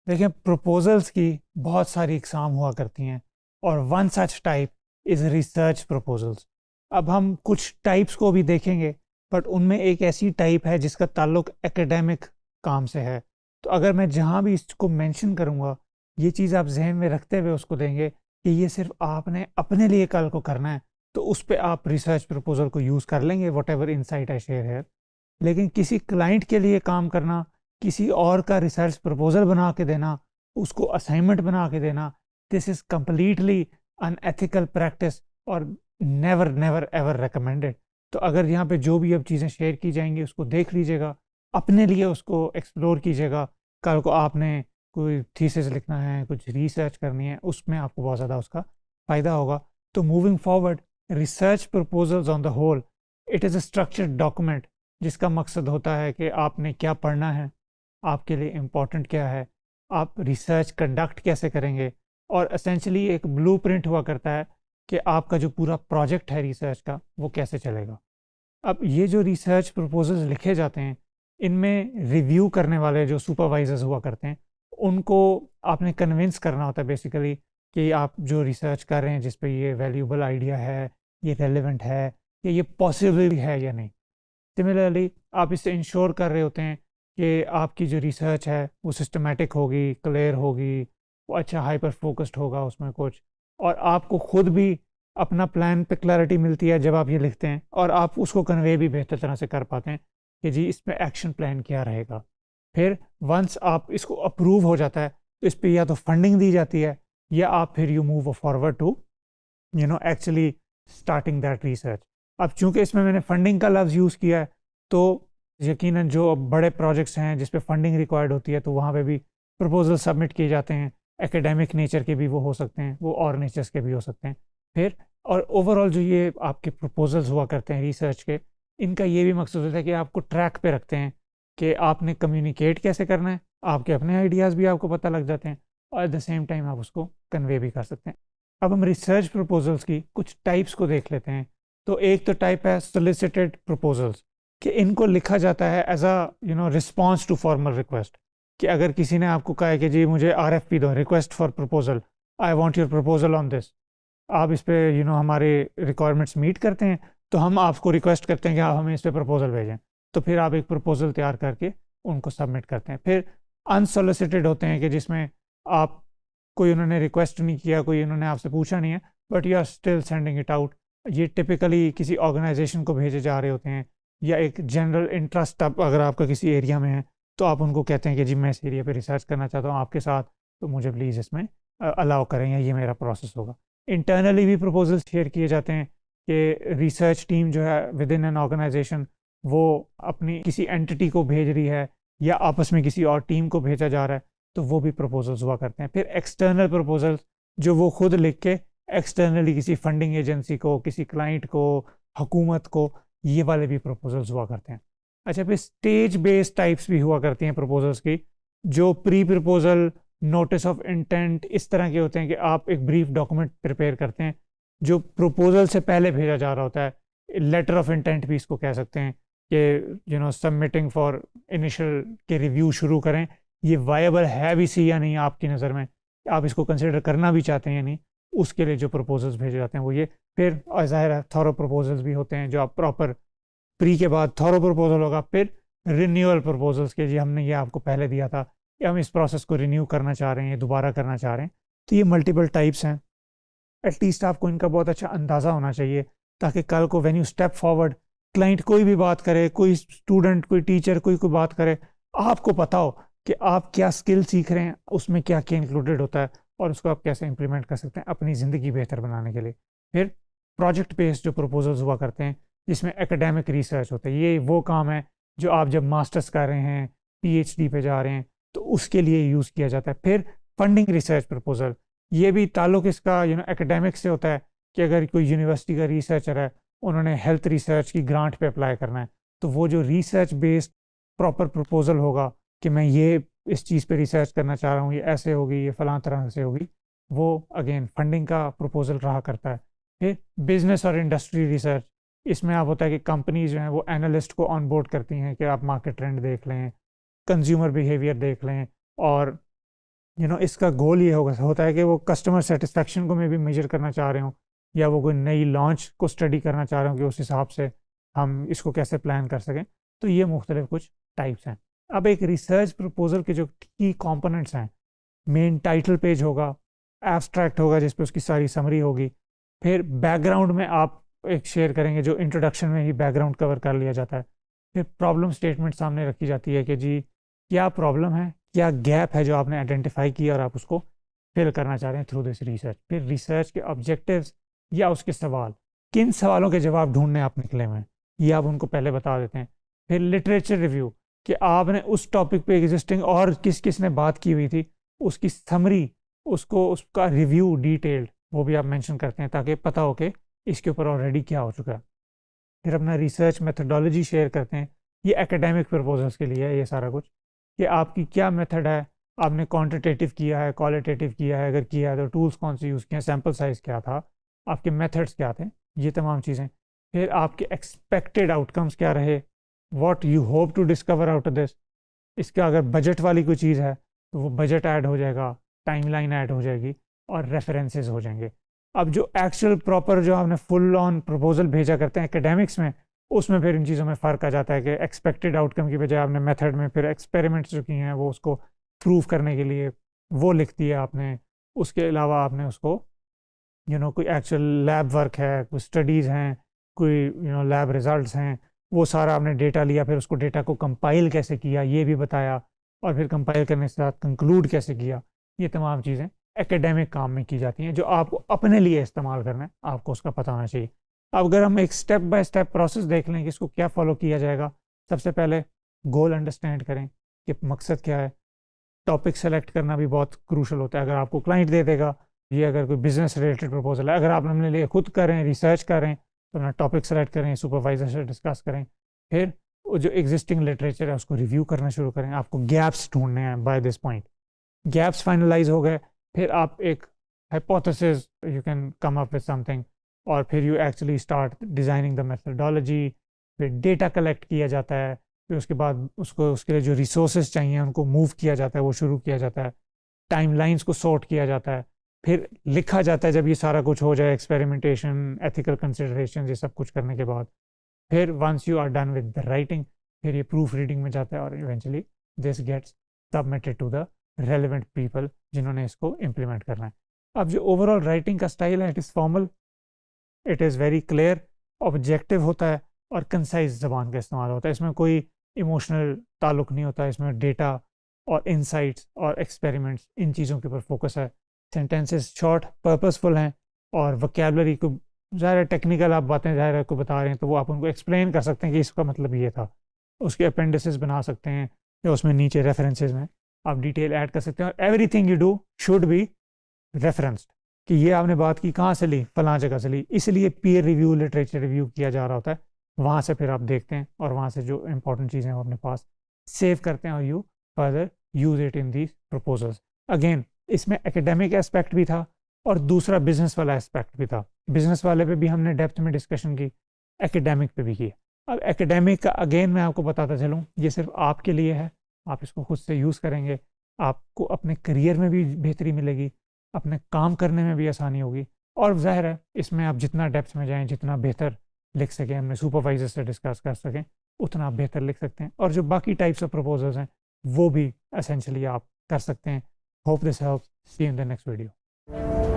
देखिए, प्रपोजल्स की बहुत सारी इकसाम हुआ करती हैं और one such type is research proposals. अब हम कुछ टाइप्स को भी देखेंगे, बट उनमें एक ऐसी टाइप है जिसका ताल्लुक एकेडमिक काम से है। तो अगर मैं जहाँ भी इसको मेंशन करूँगा, ये चीज़ आप जहन में रखते हुए उसको देंगे कि ये सिर्फ आपने अपने लिए कल को करना है, तो उस पे आप रिसर्च प्रपोजल को यूज़ कर लेंगे, what ever insight I share है। लेकिन किसी क्लाइंट के लिए काम करना, किसी और का रिसर्च प्रपोजल बना के देना, उसको असाइनमेंट बना के देना, this is completely unethical practice और नेवर नेवर एवर रिकमेंडेड। तो अगर यहाँ पे जो भी अब चीज़ें शेयर की जाएंगी उसको देख लीजिएगा, अपने लिए उसको एक्सप्लोर कीजिएगा। कल को आपने कोई थीसिस लिखना है, कुछ रिसर्च करनी है, उसमें आपको बहुत ज़्यादा उसका फ़ायदा होगा। तो moving forward, research proposals on the whole, it is a structured document जिसका मकसद होता है कि आपने क्या पढ़ना है, आपके लिए इम्पोर्टेंट क्या है, आप रिसर्च कंडक्ट कैसे करेंगे, और एसेंशली एक ब्लूप्रिंट हुआ करता है कि आपका जो पूरा प्रोजेक्ट है रिसर्च का वो कैसे चलेगा। अब ये जो रिसर्च प्रपोजल्स लिखे जाते हैं, इनमें रिव्यू करने वाले जो सुपरवाइजर्स हुआ करते हैं, उनको आपने कन्विंस करना होता है बेसिकली कि आप जो रिसर्च कर रहे हैं जिस पे ये वैल्यूएबल आइडिया है, ये रेलेवेंट है, या ये पॉसिबल है या नहीं। सिमिलरली आप इससे इंश्योर कर रहे होते हैं कि आपकी जो रिसर्च है वो सिस्टमेटिक होगी, क्लियर होगी, वो अच्छा हाइपर फोकस्ड होगा उसमें कुछ, और आपको खुद भी अपना प्लान पे क्लैरिटी मिलती है जब आप ये लिखते हैं, और आप उसको कन्वे भी बेहतर तरह से कर पाते हैं कि जी इसमें एक्शन प्लान क्या रहेगा। फिर वंस आप इसको अप्रूव हो जाता है तो इस पर या तो फंडिंग दी जाती है, या आप फिर you move forward to actually starting that research. अब चूंकि इसमें मैंने फंडिंग का लफ्ज़ यूज़ किया है, तो यकीनन जो बड़े प्रोजेक्ट्स हैं जिस पे फंडिंग रिक्वायर्ड होती है, तो वहाँ पे भी प्रपोजल सबमिट किए जाते हैं। एकेडमिक नेचर के भी वो हो सकते हैं, वो और नेचर्स के भी हो सकते हैं। फिर और ओवरऑल जो ये आपके प्रपोजल्स हुआ करते हैं रिसर्च के, इनका ये भी मकसद होता है कि आपको ट्रैक पे रखते हैं कि आपने कम्युनिकेट कैसे करना है, आपके अपने आइडियाज़ भी आपको पता लग जाते हैं, और एट द सेम टाइम आप उसको कन्वे भी कर सकते हैं। अब हम रिसर्च प्रपोजल्स की कुछ टाइप्स को देख लेते हैं। तो एक तो टाइप है सोलिसिटेड प्रपोजल्स, कि इनको लिखा जाता है as a response to formal request. कि अगर किसी ने आपको कहा है कि जी मुझे आरएफपी दो, request for proposal, I want your proposal on this, आप इस पे हमारे रिक्वायरमेंट्स मीट करते हैं, तो हम आपको रिक्वेस्ट करते हैं कि आप हमें इस पे प्रपोजल भेजें। तो फिर आप एक प्रपोजल तैयार करके उनको सबमिट करते हैं। फिर अनसोलिसिटेड होते हैं कि जिसमें आप, कोई उन्होंने रिक्वेस्ट नहीं किया, कोई उन्होंने आपसे पूछा नहीं है, but you are still sending it out. ये टिपिकली किसी ऑर्गेनाइजेशन को भेजे जा रहे होते हैं, या एक जनरल इंटरेस्ट आप अगर आपका किसी एरिया में है, तो आप उनको कहते हैं कि जी मैं इस एरिया पे रिसर्च करना चाहता हूँ आपके साथ, तो मुझे प्लीज़ इसमें अलाउ करें, या ये मेरा प्रोसेस होगा। इंटरनली भी प्रपोजल्स शेयर किए जाते हैं कि रिसर्च टीम जो है विद इन एन ऑर्गेनाइजेशन, वो अपनी किसी एंटिटी को भेज रही है, या आपस में किसी और टीम को भेजा जा रहा है, तो वो भी प्रपोजल्स हुआ करते हैं। फिर एक्सटर्नल प्रपोजल्स, जो वो खुद लिख के एक्सटर्नली किसी फंडिंग एजेंसी को, किसी क्लाइंट को, हुकूमत को, ये वाले भी प्रपोजल्स हुआ करते हैं। अच्छा, फिर स्टेज बेस्ड टाइप्स भी हुआ करती हैं प्रपोजल्स की, जो pre proposal, notice of intent, इस तरह के होते हैं कि आप एक ब्रीफ डॉक्यूमेंट प्रिपेयर करते हैं जो प्रपोजल से पहले भेजा जा रहा होता है। लेटर ऑफ इंटेंट भी इसको कह सकते हैं कि सबमिटिंग फॉर इनिशियल के रिव्यू शुरू करें, ये वायबल है भी सी या नहीं आपकी नज़र में, आप इसको कंसिडर करना भी चाहते हैं या नहीं, उसके लिए जो प्रपोजल्स भेजे जाते हैं वो ये। फिर ज़ाहिर है थॉरो प्रपोजल्स भी होते हैं, जो आप प्रॉपर प्री के बाद थॉरो प्रपोजल होगा। फिर रिन्यूअल प्रपोजल्स के, जी हमने ये आपको पहले दिया था, या हम इस प्रोसेस को रिन्यू करना चाह रहे हैं, दोबारा करना चाह रहे हैं। तो ये मल्टीपल टाइप्स हैं। एटलीस्ट आपको इनका बहुत अच्छा अंदाज़ा होना चाहिए, ताकि कल को when you step forward, client कोई भी बात करे, कोई स्टूडेंट, कोई टीचर, कोई बात करे, आपको पता हो कि आप क्या स्किल सीख रहे हैं, उसमें क्या क्या इंक्लूडेड होता है, और उसको आप कैसे इंप्लीमेंट कर सकते हैं अपनी ज़िंदगी बेहतर बनाने के लिए। फिर प्रोजेक्ट बेस्ड जो प्रपोजल्स हुआ करते हैं, जिसमें एकेडमिक रिसर्च होता है, ये वो काम है जो आप जब मास्टर्स कर रहे हैं, पीएचडी पे जा रहे हैं, तो उसके लिए यूज़ किया जाता है। फिर फंडिंग रिसर्च प्रपोजल, ये भी ताल्लुक इसका एकेडमिक से होता है, कि अगर कोई यूनिवर्सिटी का रिसर्चर है, उन्होंने हेल्थ रिसर्च की ग्रांट पे अप्लाई करना है, तो वो जो रिसर्च बेस्ड प्रॉपर प्रपोजल होगा कि मैं ये इस चीज़ पे रिसर्च करना चाह रहा हूँ, ये ऐसे होगी, ये फलां तरह से होगी, वो अगेन फंडिंग का प्रपोजल रहा करता है। फिर बिजनेस और इंडस्ट्री रिसर्च, इसमें आप होता है कि कंपनीज जो हैं वो एनालिस्ट को ऑन बोर्ड करती हैं कि आप मार्केट ट्रेंड देख लें, कंज्यूमर बिहेवियर देख लें, और इसका गोल ये होता है कि वो कस्टमर सेटिस्फेक्शन को मैं भी मेजर करना चाह रहे हूँ, या वो कोई नई लॉन्च को स्टडी करना चाह रहे हूँ कि उस हिसाब से हम इसको कैसे प्लान कर सकें। तो ये मुख्तलिफ कुछ टाइप्स हैं। अब एक रिसर्च प्रपोजल के जो की कंपोनेंट्स हैं, मेन टाइटल पेज होगा, एब्स्ट्रैक्ट होगा जिस पे उसकी सारी समरी होगी, फिर बैकग्राउंड में आप एक शेयर करेंगे जो इंट्रोडक्शन में ही बैकग्राउंड कवर कर लिया जाता है, फिर प्रॉब्लम स्टेटमेंट सामने रखी जाती है कि जी क्या प्रॉब्लम है, क्या गैप है जो आपने आइडेंटिफाई किया और आप उसको फिल करना चाह रहे हैं थ्रू दिस रिसर्च। फिर रिसर्च के ऑब्जेक्टिव्स या उसके सवाल, किन सवालों के जवाब ढूंढने आप निकले हुए हैं, ये आप उनको पहले बता देते हैं। फिर लिटरेचर रिव्यू कि आपने उस टॉपिक पे एग्जिस्टिंग और किस किस ने बात की हुई थी उसकी समरी, उसका रिव्यू डिटेल्ड, वो भी आप मेंशन करते हैं ताकि पता हो कि इसके ऊपर ऑलरेडी क्या हो चुका है। फिर अपना रिसर्च मेथडोलॉजी शेयर करते हैं, ये एकेडमिक प्रपोजल्स के लिए है ये सारा कुछ, कि आपकी क्या मेथड है, आपने क्वांटिटेटिव किया है, क्वालिटेटिव किया है, अगर किया है तो टूल्स कौन से यूज़ किए हैं, सैम्पल साइज़ क्या था, आपके मेथड्स क्या थे, ये तमाम चीज़ें। फिर आपके एक्सपेक्टेड आउटकम्स क्या रहे, what you hope to discover out of this. इसका अगर बजट वाली कोई चीज़ है तो वो बजट ऐड हो जाएगा, टाइमलाइन ऐड हो जाएगी और रेफरेंसेस हो जाएंगे। अब जो एक्चुअल प्रॉपर जो आपने फुल ऑन प्रपोजल भेजा करते हैं एकेडमिक्स में, उसमें फिर इन चीज़ों में फ़र्क आ जाता है कि एक्सपेक्टेड आउटकम की बजाय आपने मेथड में फिर एक्सपेरिमेंट्स जो किए हैं वो उसको प्रूव करने के लिए वो लिख दिया आपने। उसके अलावा आपने उसको कोई एक्चुअल लैब वर्क है, कोई स्टडीज़ हैं, कोई लैब रिजल्ट्स हैं, वो सारा आपने डेटा लिया, फिर उसको डेटा को कंपाइल कैसे किया ये भी बताया, और फिर कंपाइल करने के साथ कंक्लूड कैसे किया। ये तमाम चीज़ें एकेडमिक काम में की जाती हैं जो आपको अपने लिए इस्तेमाल करना है, आपको उसका पता होना चाहिए। अब अगर हम एक स्टेप बाय स्टेप प्रोसेस देख लें कि इसको क्या फॉलो किया जाएगा, सबसे पहले गोल अंडरस्टैंड करें कि मकसद क्या है। टॉपिक सेलेक्ट करना भी बहुत क्रूशल होता है। अगर आपको क्लाइंट दे देगा, ये अगर कोई बिजनेस रिलेटेड प्रपोजल है, अगर आप अपने लिए खुद करें, रिसर्च करें, तो अपना टॉपिक सेलेक्ट करें, सुपरवाइजर से डिस्कस करें, फिर वो जो एग्जिस्टिंग लिटरेचर है उसको रिव्यू करना शुरू करें। आपको गैप्स ढूंढने हैं by this point. Gaps finalize हो गए, फिर आप एक hypothesis you can come up with something, और फिर you actually start designing the methodology. फिर डेटा कलेक्ट किया जाता है, फिर उसके बाद उसको उसके लिए जो रिसोर्सेज चाहिए उनको मूव किया जाता है, वो शुरू किया जाता है। टाइमलाइंस को सॉर्ट किया जाता है, फिर लिखा जाता है। जब ये सारा कुछ हो जाए, एक्सपेरिमेंटेशन, एथिकल कंसिडरेशन, ये सब कुछ करने के बाद, फिर once you are done with the writing, फिर ये प्रूफ रीडिंग में जाता है और eventually this gets submitted to the relevant people जिन्होंने इसको इम्प्लीमेंट करना है। अब जो ओवरऑल राइटिंग का स्टाइल है, it is formal, it is very clear, objective होता है और कंसाइज ज़बान का इस्तेमाल होता है। इसमें कोई इमोशनल ताल्लुक नहीं होता, इसमें डेटा और इंसाइट्स और एक्सपेरिमेंट्स, इन चीज़ों के ऊपर फोकस है। सेंटेंसेस शॉर्ट, पर्पसफुल हैं, और वोकैबुलरी को ज़्यादा टेक्निकल आप बातें ज़ाहिर को बता रहे हैं तो वो आप उनको एक्सप्लेन कर सकते हैं कि इसका मतलब ये था। उसके अपेंडिसेस बना सकते हैं, या उसमें नीचे रेफरेंसेस में आप डिटेल ऐड कर सकते हैं। और everything you do should be referenced, कि ये आपने बात की कहाँ से ली, फलां जगह से ली। इसलिए पीयर रिव्यू, लिटरेचर रिव्यू किया जा रहा होता है, वहाँ से फिर आप देखते हैं और वहाँ से जो इंपॉर्टेंट चीज़ें हैं वो अपने पास सेव करते हैं और you further use it in these proposals. Again इसमें एकेडमिक एस्पेक्ट भी था और दूसरा बिजनेस वाला एस्पेक्ट भी था। बिजनेस वाले पे भी हमने डेप्थ में डिस्कशन की, एकेडमिक पे भी की। अब एकेडमिक का अगेन मैं आपको बताता चलूँ, ये सिर्फ आपके लिए है, आप इसको खुद से यूज़ करेंगे, आपको अपने करियर में भी बेहतरी मिलेगी, अपने काम करने में भी आसानी होगी, और जाहिर है इसमें आप जितना डेप्थ में जाएं, जितना बेहतर लिख सकें, हमने सुपरवाइजर से डिस्कस कर सकें, उतना आप बेहतर लिख सकते हैं। और जो बाकी टाइप्स ऑफ प्रपोजल्स हैं वो भी एसेंशियली आप कर सकते हैं। Hope this helps, see you in the next video.